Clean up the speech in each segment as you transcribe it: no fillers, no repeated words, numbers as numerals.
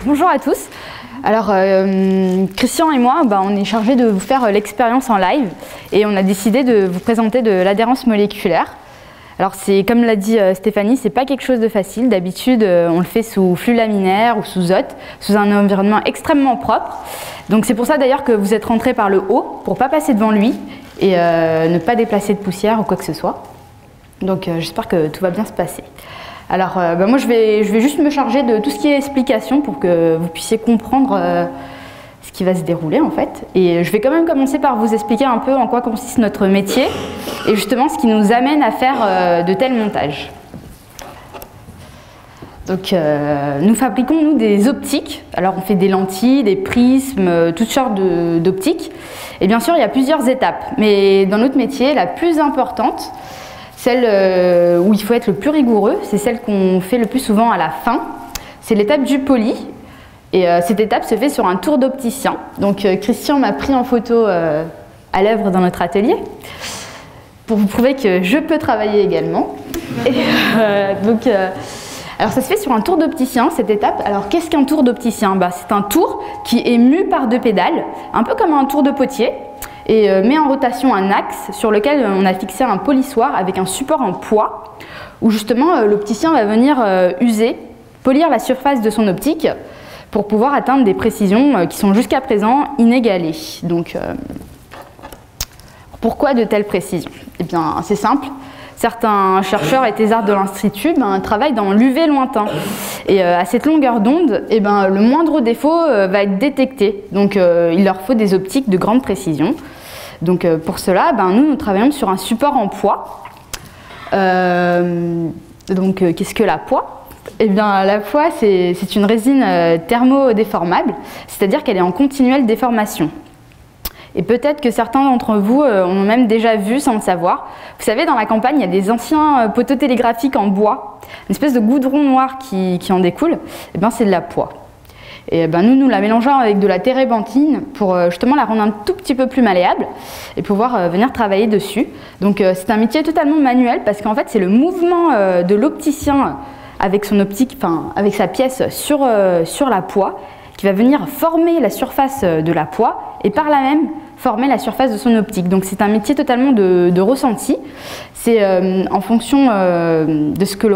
Bonjour à tous. Alors Christian et moi, on est chargés de vous faire l'expérience en live et on a décidé de vous présenter de l'adhérence moléculaire. Alors c'est comme l'a dit Stéphanie, c'est pas quelque chose de facile. D'habitude on le fait sous flux laminaire ou sous hôte, sous un environnement extrêmement propre. Donc c'est pour ça d'ailleurs que vous êtes rentrés par le haut pour pas passer devant lui et ne pas déplacer de poussière ou quoi que ce soit. Donc j'espère que tout va bien se passer. Alors moi je vais juste me charger de tout ce qui est explication pour que vous puissiez comprendre ce qui va se dérouler en fait. Et je vais quand même commencer par vous expliquer un peu en quoi consiste notre métier et justement ce qui nous amène à faire de tels montages. Donc nous fabriquons nous des optiques. Alors on fait des lentilles, des prismes, toutes sortes d'optiques. Et bien sûr il y a plusieurs étapes, mais dans notre métier la plus importante, celle où il faut être le plus rigoureux, c'est celle qu'on fait le plus souvent à la fin. C'est l'étape du poli. Et cette étape se fait sur un tour d'opticien. Donc Christian m'a pris en photo à l'œuvre dans notre atelier pour vous prouver que je peux travailler également. Et, alors ça se fait sur un tour d'opticien, cette étape. Alors qu'est-ce qu'un tour d'opticien? C'est un tour qui est mu par deux pédales, un peu comme un tour de potier, et met en rotation un axe sur lequel on a fixé un polissoir avec un support en poids, où justement l'opticien va venir polir la surface de son optique pour pouvoir atteindre des précisions qui sont jusqu'à présent inégalées. Donc pourquoi de telles précisions? Eh bien c'est simple. Certains chercheurs et thésards de l'Institut travaillent dans l'UV lointain. Et à cette longueur d'onde, le moindre défaut va être détecté. Donc il leur faut des optiques de grande précision. Donc pour cela, nous travaillons sur un support en poids. Qu'est-ce que la poix? Eh bien la poix, c'est une résine thermodéformable, c'est-à-dire qu'elle est en continuelle déformation. Et peut-être que certains d'entre vous ont même déjà vu sans le savoir. Vous savez, dans la campagne, il y a des anciens poteaux télégraphiques en bois, une espèce de goudron noir qui en découle. Eh bien, c'est de la poix. Et nous la mélangeons avec de la térébenthine pour justement la rendre un tout petit peu plus malléable et pouvoir venir travailler dessus. Donc c'est un métier totalement manuel parce qu'en fait, c'est le mouvement de l'opticien avec son optique, avec sa pièce sur la poix qui va venir former la surface de la poix et par là même former la surface de son optique. Donc c'est un métier totalement de ressenti. C'est en fonction de ce que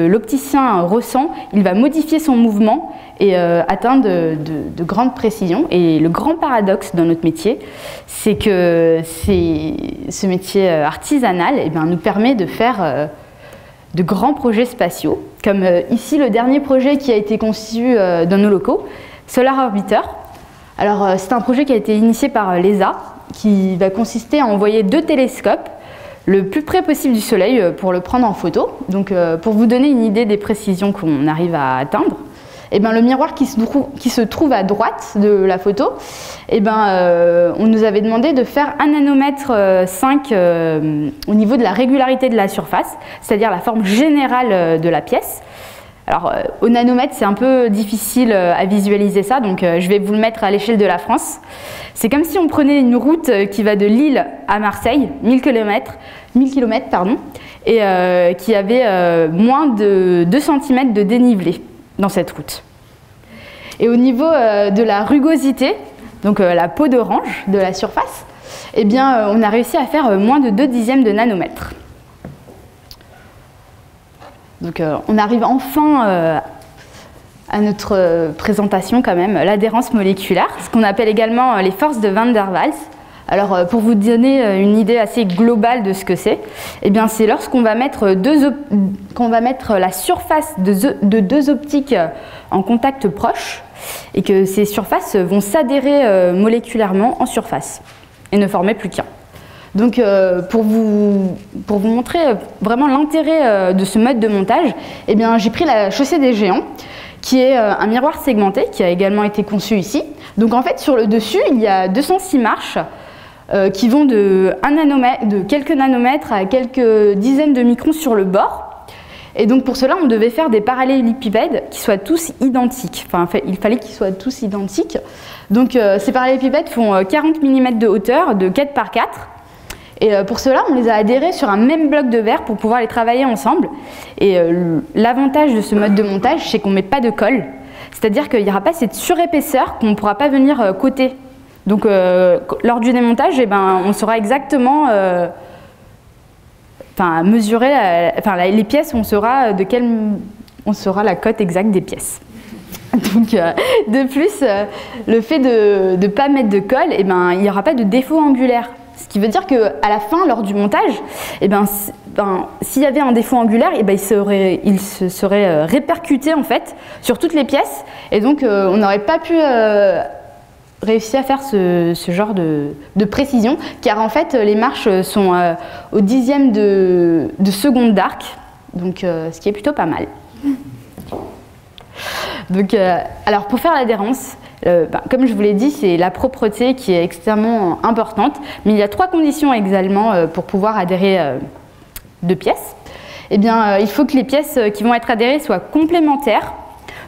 l'opticien ressent, il va modifier son mouvement et atteindre de grandes précisions. Et le grand paradoxe dans notre métier, c'est que ce métier artisanal nous permet de faire de grands projets spatiaux, comme ici le dernier projet qui a été conçu dans nos locaux, Solar Orbiter. Alors c'est un projet qui a été initié par l'ESA, qui va consister à envoyer 2 télescopes le plus près possible du Soleil pour le prendre en photo. Donc pour vous donner une idée des précisions qu'on arrive à atteindre, le miroir qui se trouve à droite de la photo, on nous avait demandé de faire 1 nanomètre 5 au niveau de la régularité de la surface, c'est-à-dire la forme générale de la pièce. Alors au nanomètre c'est un peu difficile à visualiser ça, donc je vais vous le mettre à l'échelle de la France. C'est comme si on prenait une route qui va de Lille à Marseille, 1000 km, et qui avait moins de 2 cm de dénivelé dans cette route. Et au niveau de la rugosité, donc la peau d'orange de la surface, on a réussi à faire moins de 2 dixièmes de nanomètre. Donc on arrive enfin à notre présentation quand même, l'adhérence moléculaire, ce qu'on appelle également les forces de Van der Waals. Alors pour vous donner une idée assez globale de ce que c'est, c'est lorsqu'on va mettre la surface de 2 optiques en contact proche et que ces surfaces vont s'adhérer moléculairement en surface et ne former plus qu'un. Donc pour vous montrer vraiment l'intérêt de ce mode de montage, j'ai pris la chaussée des géants, qui est un miroir segmenté qui a également été conçu ici. Donc en fait sur le dessus il y a 206 marches qui vont de quelques nanomètres à quelques dizaines de microns sur le bord. Et donc pour cela on devait faire des parallélépipèdes qui soient tous identiques. Il fallait qu'ils soient tous identiques. Donc ces parallélépipèdes font 40 mm de hauteur de 4 par 4. Et pour cela, on les a adhérés sur un même bloc de verre pour pouvoir les travailler ensemble. Et l'avantage de ce mode de montage, c'est qu'on ne met pas de colle. C'est-à-dire qu'il n'y aura pas cette surépaisseur qu'on ne pourra pas venir coter. Donc lors du démontage, eh ben, on saura exactement mesurer les pièces, on saura la cote exacte des pièces. Donc, de plus, le fait de ne pas mettre de colle, eh ben, il n'y aura pas de défaut angulaire. Ce qui veut dire qu'à la fin, lors du montage, eh ben, s'il y avait un défaut angulaire, eh ben, il se serait répercuté en fait, sur toutes les pièces. Et donc, on n'aurait pas pu réussir à faire ce genre de précision, car en fait, les marches sont au 10e de seconde d'arc, donc ce qui est plutôt pas mal. Donc, alors pour faire l'adhérence, comme je vous l'ai dit, c'est la propreté qui est extrêmement importante, mais il y a 3 conditions également pour pouvoir adhérer 2 pièces. Eh bien, il faut que les pièces qui vont être adhérées soient complémentaires.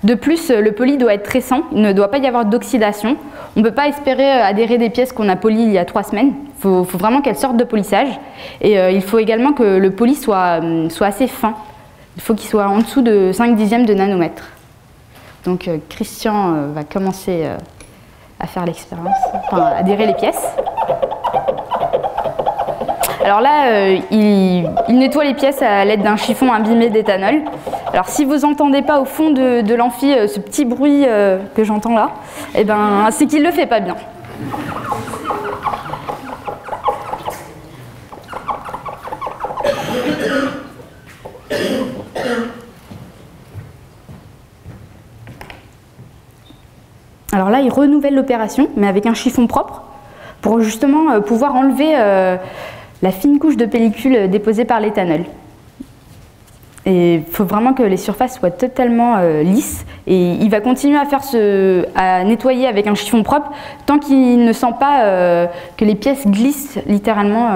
De plus, le poli doit être récent, il ne doit pas y avoir d'oxydation. On ne peut pas espérer adhérer des pièces qu'on a polies il y a 3 semaines. Il faut vraiment qu'elles sortent de polissage. Et il faut également que le poli soit assez fin. Il faut qu'il soit en dessous de 5/10 de nanomètre. Donc Christian va commencer à faire l'expérience, enfin adhérer les pièces. Alors là, il nettoie les pièces à l'aide d'un chiffon imbibé d'éthanol. Alors si vous n'entendez pas au fond de l'amphi ce petit bruit que j'entends là, eh ben, c'est qu'il ne le fait pas bien. Alors là, il renouvelle l'opération, mais avec un chiffon propre, pour justement pouvoir enlever la fine couche de pellicule déposée par l'éthanol. Et il faut vraiment que les surfaces soient totalement lisses. Et il va continuer à nettoyer avec un chiffon propre tant qu'il ne sent pas que les pièces glissent littéralement,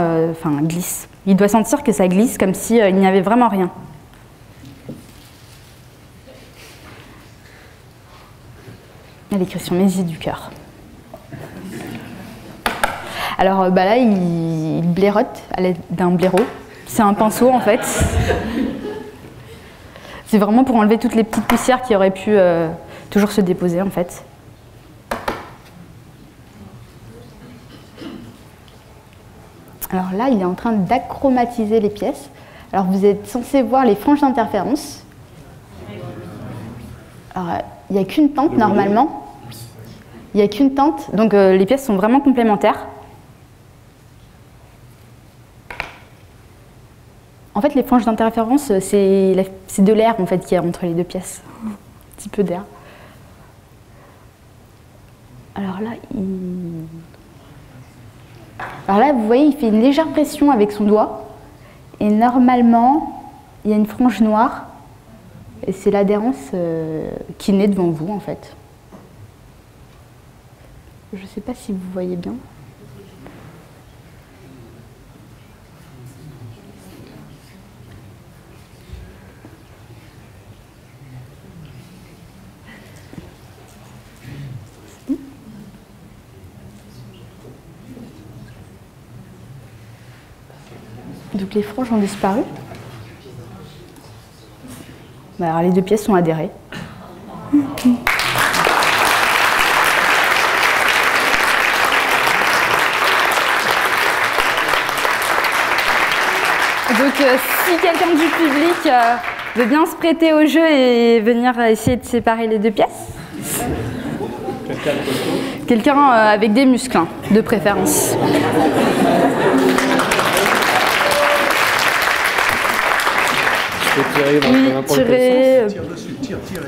glissent. Il doit sentir que ça glisse comme s'il n'y avait vraiment rien. Allez Christian, mets-y du cœur. Alors là, il blairote à l'aide d'un blaireau. C'est un pinceau en fait. C'est vraiment pour enlever toutes les petites poussières qui auraient pu toujours se déposer en fait. Alors là, il est en train d'achromatiser les pièces. Alors vous êtes censé voir les franges d'interférence. Alors, il n'y a qu'une tente normalement. Il n'y a qu'une tente, donc les pièces sont vraiment complémentaires. En fait, les franges d'interférence, c'est de l'air en fait qu'il y a entre les 2 pièces. Un petit peu d'air. Alors là, vous voyez, il fait une légère pression avec son doigt. Et normalement, il y a une frange noire. Et c'est l'adhérence qui naît devant vous, en fait. Je ne sais pas si vous voyez bien. Donc les franges ont disparu. Alors les 2 pièces sont adhérées. Donc si quelqu'un du public veut bien se prêter au jeu et venir essayer de séparer les 2 pièces. Quelqu'un avec des muscles, hein, de préférence. Oui, tirer,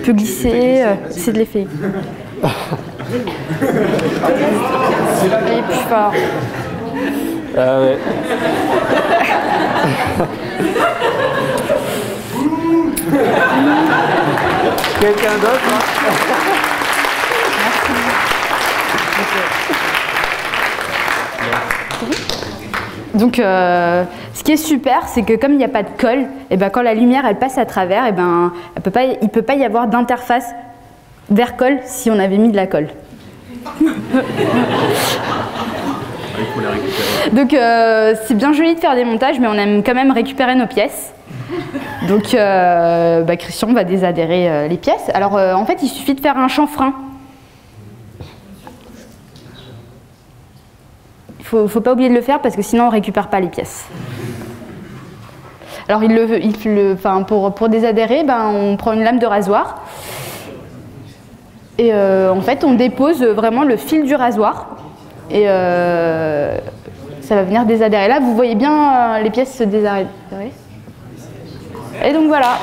peut glisser, c'est de l'effet. Allez, plus fort. Ah ouais. Quelqu'un d'autre hein? Donc, ce qui est super, c'est que comme il n'y a pas de colle, et ben, quand la lumière elle passe à travers, et ben, il ne peut pas y avoir d'interface vers colle si on avait mis de la colle. Il faut les récupérer. Donc c'est bien joli de faire des montages, mais on aime quand même récupérer nos pièces. Donc Christian va désadhérer les pièces. Alors en fait, il suffit de faire un chanfrein. Il ne faut pas oublier de le faire parce que sinon on ne récupère pas les pièces. Alors pour désadhérer, on prend une lame de rasoir. Et en fait, on dépose vraiment le fil du rasoir. Et ça va venir désadhérer. Là, vous voyez bien les pièces se désadhérer. Et donc voilà.